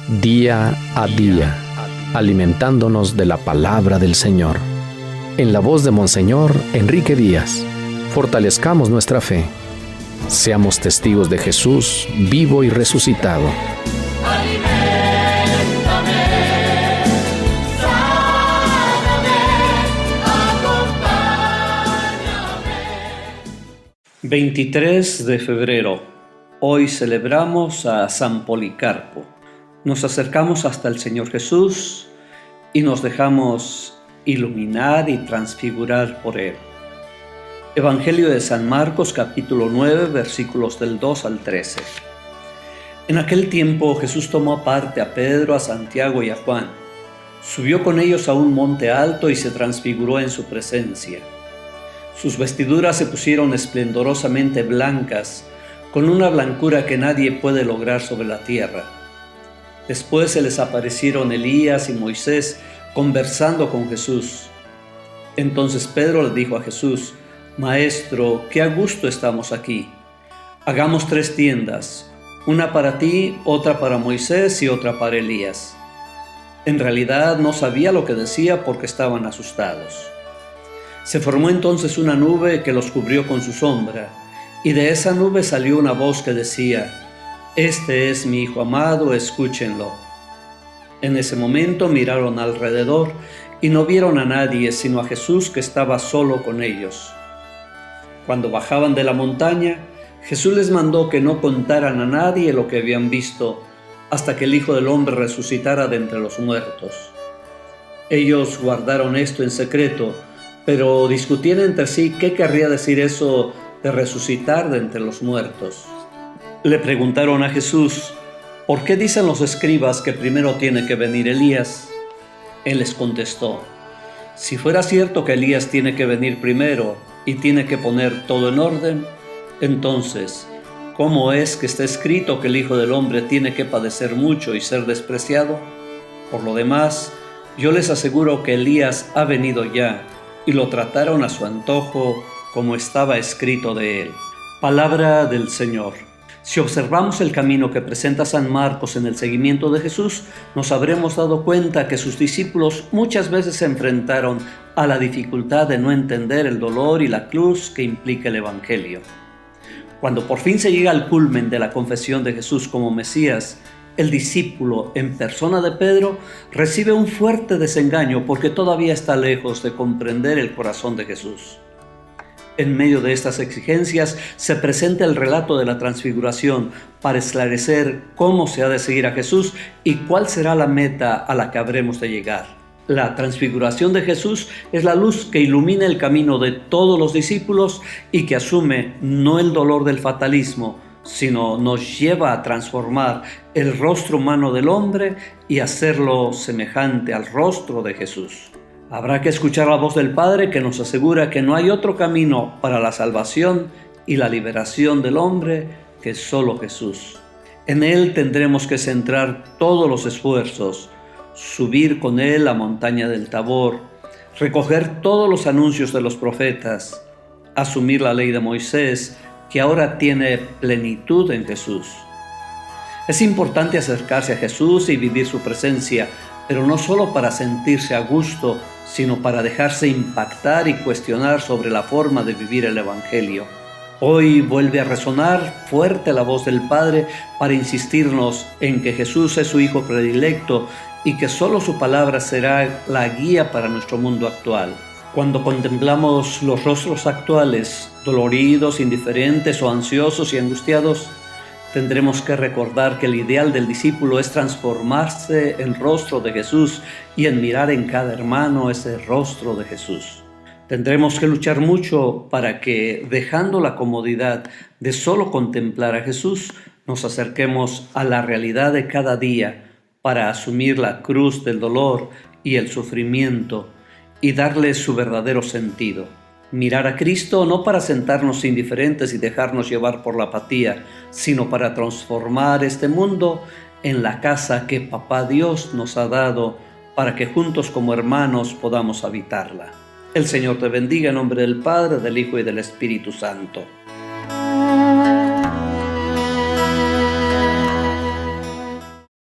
día a día, alimentándonos de la palabra del Señor. En la voz de Monseñor Enrique Díaz, fortalezcamos nuestra fe. Seamos testigos de Jesús vivo y resucitado. Aliméntame, sáname, acompáñame. 23 de febrero. Hoy celebramos a San Policarpo. Nos acercamos hasta el Señor Jesús y nos dejamos iluminar y transfigurar por Él. Evangelio de San Marcos, capítulo 9, versículos del 2 al 13. En aquel tiempo Jesús tomó aparte a Pedro, a Santiago y a Juan. Subió con ellos a un monte alto y se transfiguró en su presencia. Sus vestiduras se pusieron esplendorosamente blancas, con una blancura que nadie puede lograr sobre la tierra. Después se les aparecieron Elías y Moisés conversando con Jesús. Entonces Pedro le dijo a Jesús: Maestro, qué a gusto estamos aquí. Hagamos 3 tiendas, una para ti, otra para Moisés y otra para Elías. En realidad no sabía lo que decía porque estaban asustados. Se formó entonces una nube que los cubrió con su sombra, y de esa nube salió una voz que decía: Este es mi Hijo amado, escúchenlo. En ese momento miraron alrededor y no vieron a nadie sino a Jesús que estaba solo con ellos. Cuando bajaban de la montaña, Jesús les mandó que no contaran a nadie lo que habían visto hasta que el Hijo del Hombre resucitara de entre los muertos. Ellos guardaron esto en secreto, pero discutían entre sí qué querría decir eso de resucitar de entre los muertos. Le preguntaron a Jesús: ¿por qué dicen los escribas que primero tiene que venir Elías? Él les contestó: si fuera cierto que Elías tiene que venir primero y tiene que poner todo en orden, entonces, ¿cómo es que está escrito que el Hijo del Hombre tiene que padecer mucho y ser despreciado? Por lo demás, yo les aseguro que Elías ha venido ya, y lo trataron a su antojo como estaba escrito de él. Palabra del Señor. Si observamos el camino que presenta San Marcos en el seguimiento de Jesús, nos habremos dado cuenta que sus discípulos muchas veces se enfrentaron a la dificultad de no entender el dolor y la cruz que implica el Evangelio. Cuando por fin se llega al culmen de la confesión de Jesús como Mesías, el discípulo, en persona de Pedro, recibe un fuerte desengaño porque todavía está lejos de comprender el corazón de Jesús. En medio de estas exigencias se presenta el relato de la transfiguración para esclarecer cómo se ha de seguir a Jesús y cuál será la meta a la que habremos de llegar. La transfiguración de Jesús es la luz que ilumina el camino de todos los discípulos y que asume no el dolor del fatalismo, sino nos lleva a transformar el rostro humano del hombre y hacerlo semejante al rostro de Jesús. Habrá que escuchar la voz del Padre que nos asegura que no hay otro camino para la salvación y la liberación del hombre que solo Jesús. En Él tendremos que centrar todos los esfuerzos, subir con Él la montaña del Tabor, recoger todos los anuncios de los profetas, asumir la ley de Moisés, que ahora tiene plenitud en Jesús. Es importante acercarse a Jesús y vivir su presencia, pero no solo para sentirse a gusto, sino para dejarse impactar y cuestionar sobre la forma de vivir el Evangelio. Hoy vuelve a resonar fuerte la voz del Padre para insistirnos en que Jesús es su Hijo predilecto y que solo su palabra será la guía para nuestro mundo actual. Cuando contemplamos los rostros actuales, doloridos, indiferentes o ansiosos y angustiados, tendremos que recordar que el ideal del discípulo es transformarse el rostro de Jesús y en mirar en cada hermano ese rostro de Jesús. Tendremos que luchar mucho para que, dejando la comodidad de solo contemplar a Jesús, nos acerquemos a la realidad de cada día para asumir la cruz del dolor y el sufrimiento y darle su verdadero sentido. Mirar a Cristo no para sentarnos indiferentes y dejarnos llevar por la apatía, sino para transformar este mundo en la casa que Papá Dios nos ha dado para que juntos como hermanos podamos habitarla. El Señor te bendiga en nombre del Padre, del Hijo y del Espíritu Santo.